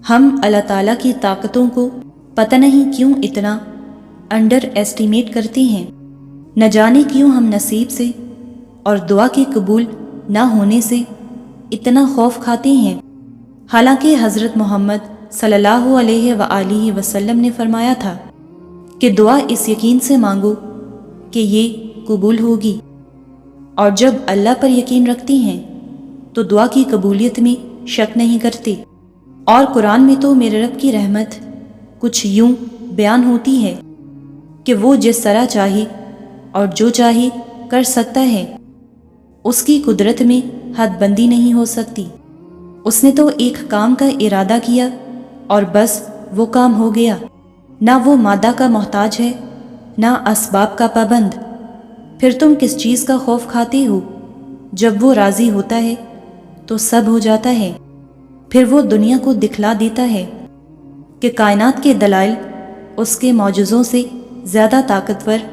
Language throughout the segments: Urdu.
ہم اللہ تعالیٰ کی طاقتوں کو پتہ نہیں کیوں اتنا انڈر ایسٹیمیٹ کرتے ہیں، نہ جانے کیوں ہم نصیب سے اور دعا کے قبول نہ ہونے سے اتنا خوف کھاتے ہیں، حالانکہ حضرت محمد صلی اللہ علیہ وآلہ وسلم نے فرمایا تھا کہ دعا اس یقین سے مانگو کہ یہ قبول ہوگی، اور جب اللہ پر یقین رکھتے ہیں تو دعا کی قبولیت میں شک نہیں کرتے۔ اور قرآن میں تو میرے رب کی رحمت کچھ یوں بیان ہوتی ہے کہ وہ جس طرح چاہے اور جو چاہے کر سکتا ہے، اس کی قدرت میں حد بندی نہیں ہو سکتی۔ اس نے تو ایک کام کا ارادہ کیا اور بس وہ کام ہو گیا، نہ وہ مادہ کا محتاج ہے نہ اسباب کا پابند۔ پھر تم کس چیز کا خوف کھاتے ہو؟ جب وہ راضی ہوتا ہے تو سب ہو جاتا ہے۔ پھر وہ دنیا کو دکھلا دیتا ہے کہ کائنات کے دلائل اس کے معجزوں سے زیادہ طاقتور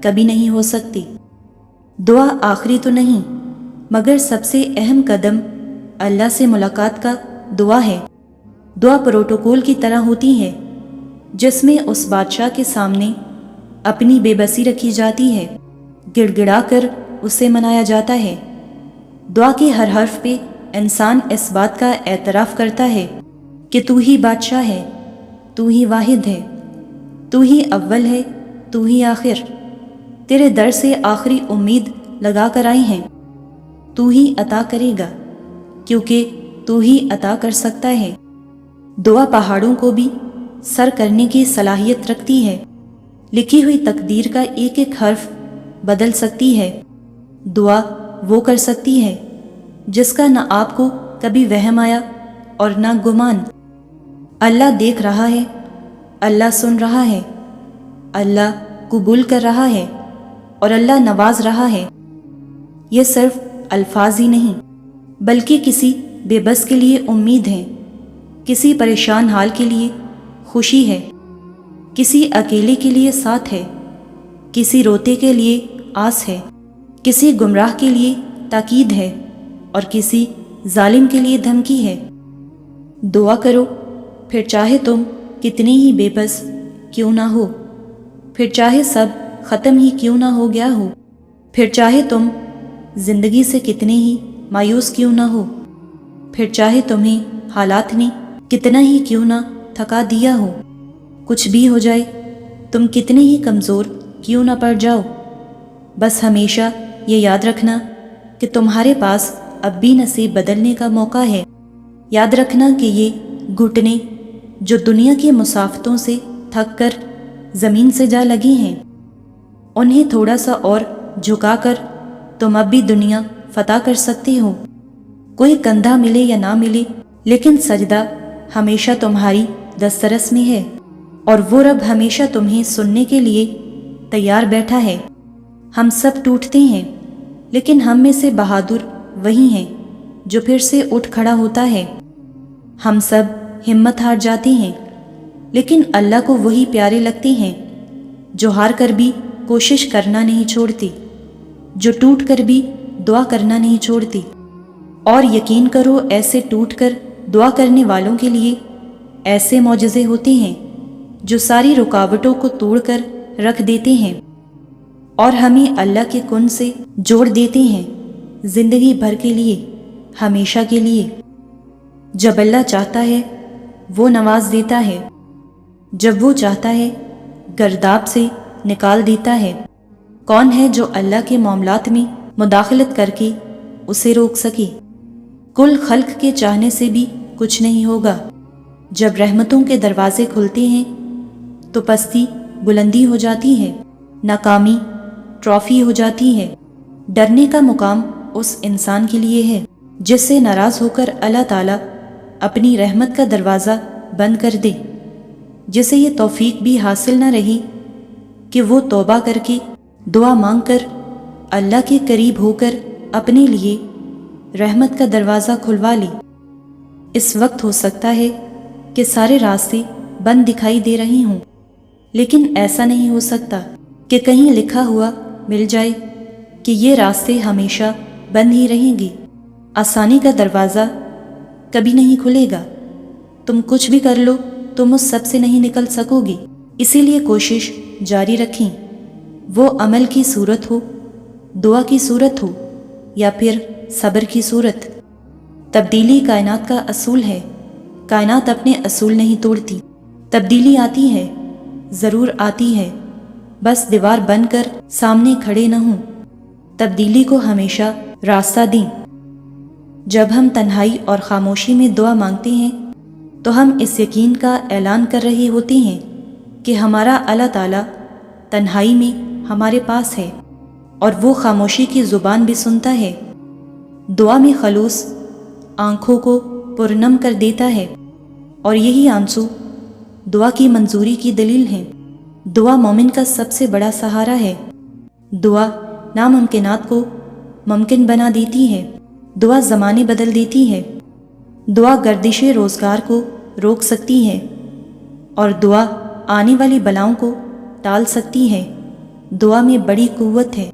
کبھی نہیں ہو سکتی۔ دعا آخری تو نہیں، مگر سب سے اہم قدم اللہ سے ملاقات کا دعا ہے۔ دعا پروٹوکول کی طرح ہوتی ہے جس میں اس بادشاہ کے سامنے اپنی بے بسی رکھی جاتی ہے، گڑ گڑا کر اسے منایا جاتا ہے۔ دعا کے ہر حرف پہ انسان اس بات کا اعتراف کرتا ہے کہ تو ہی بادشاہ ہے، تو ہی واحد ہے، تو ہی اول ہے، تو ہی آخر، تیرے در سے آخری امید لگا کر آئے ہیں، تو ہی عطا کرے گا کیونکہ تو ہی عطا کر سکتا ہے۔ دعا پہاڑوں کو بھی سر کرنے کی صلاحیت رکھتی ہے، لکھی ہوئی تقدیر کا ایک ایک حرف بدل سکتی ہے۔ دعا وہ کر سکتی ہے جس کا نہ آپ کو کبھی وہم آیا اور نہ گمان۔ اللہ دیکھ رہا ہے، اللہ سن رہا ہے، اللہ قبول کر رہا ہے اور اللہ نواز رہا ہے۔ یہ صرف الفاظ ہی نہیں بلکہ کسی بے بس کے لیے امید ہے، کسی پریشان حال کے لیے خوشی ہے، کسی اکیلے کے لیے ساتھ ہے، کسی روتے کے لیے آس ہے، کسی گمراہ کے لیے تاکید ہے اور کسی ظالم کے لیے دھمکی ہے۔ دعا کرو، پھر چاہے تم کتنی ہی بے بس کیوں نہ ہو، پھر چاہے سب ختم ہی کیوں نہ ہو گیا ہو، پھر چاہے تم زندگی سے کتنے ہی مایوس کیوں نہ ہو، پھر چاہے تمہیں حالات نے کتنا ہی کیوں نہ تھکا دیا ہو، کچھ بھی ہو جائے، تم کتنے ہی کمزور کیوں نہ پڑ جاؤ، بس ہمیشہ یہ یاد رکھنا کہ تمہارے پاس اب بھی نصیب بدلنے کا موقع ہے۔ یاد رکھنا کہ یہ گھٹنے جو دنیا کی مسافتوں سے تھک کر زمین سے جا لگی ہیں، انہیں تھوڑا سا اور جھکا کر تم اب بھی دنیا فتح کر سکتے ہو۔ کوئی کندھا ملے یا نہ ملے، لیکن سجدہ ہمیشہ تمہاری دسترس میں ہے، اور وہ رب ہمیشہ تمہیں سننے کے لیے تیار بیٹھا ہے۔ ہم سب ٹوٹتے ہیں، لیکن ہم میں سے بہادر وہی ہیں جو پھر سے اٹھ کھڑا ہوتا ہے۔ ہم سب ہمت ہار جاتے ہیں، لیکن اللہ کو وہی پیارے لگتے ہیں جو ہار کر بھی کوشش کرنا نہیں چھوڑتے، جو ٹوٹ کر بھی دعا کرنا نہیں چھوڑتے۔ اور یقین کرو، ایسے ٹوٹ کر دعا کرنے والوں کے لیے ایسے معجزے ہوتے ہیں جو ساری رکاوٹوں کو توڑ کر رکھ دیتے ہیں اور ہمیں اللہ کے کن سے جوڑ دیتے ہیں، زندگی بھر کے لیے، ہمیشہ کے لیے۔ جب اللہ چاہتا ہے وہ نواز دیتا ہے، جب وہ چاہتا ہے گرداب سے نکال دیتا ہے۔ کون ہے جو اللہ کے معاملات میں مداخلت کر کے اسے روک سکے؟ کل خلق کے چاہنے سے بھی کچھ نہیں ہوگا۔ جب رحمتوں کے دروازے کھلتے ہیں تو پستی بلندی ہو جاتی ہے، ناکامی ٹرافی ہو جاتی ہے۔ ڈرنے کا مقام اس انسان کے لیے ہے جس سے ناراض ہو کر اللہ تعالیٰ اپنی رحمت کا دروازہ بند کر دے، جسے یہ توفیق بھی حاصل نہ رہی کہ وہ توبہ کر کے دعا مانگ کر اللہ کے قریب ہو کر اپنے لیے رحمت کا دروازہ کھلوا لے۔ اس وقت ہو سکتا ہے کہ سارے راستے بند دکھائی دے رہے ہوں، لیکن ایسا نہیں ہو سکتا کہ کہیں لکھا ہوا مل جائے کہ یہ راستے ہمیشہ بند ہی رہیں گے۔ آسانی کا دروازہ کبھی نہیں کھلے گا، تم کچھ بھی کر لو تم اس سب سے نہیں نکل سکو گی، اسی لیے کوشش جاری رکھیں، وہ عمل کی صورت ہو، دعا کی صورت ہو یا پھر صبر کی صورت۔ تبدیلی کائنات کا اصول ہے، کائنات اپنے اصول نہیں توڑتی، تبدیلی آتی ہے، ضرور آتی ہے، بس دیوار بن کر سامنے کھڑے نہ ہوں، تبدیلی کو ہمیشہ راستہ دیں۔ جب ہم تنہائی اور خاموشی میں دعا مانگتے ہیں تو ہم اس یقین کا اعلان کر رہے ہوتے ہیں کہ ہمارا اللہ تعالیٰ تنہائی میں ہمارے پاس ہے اور وہ خاموشی کی زبان بھی سنتا ہے۔ دعا میں خلوص آنکھوں کو پرنم کر دیتا ہے اور یہی آنسو دعا کی منظوری کی دلیل ہیں۔ دعا مومن کا سب سے بڑا سہارا ہے، دعا ناممکنات کو ممکن بنا دیتی ہے، دعا زمانے بدل دیتی ہے، دعا گردش روزگار کو روک سکتی ہے اور دعا آنے والی بلاؤں کو ٹال سکتی ہے۔ دعا میں بڑی قوت ہے۔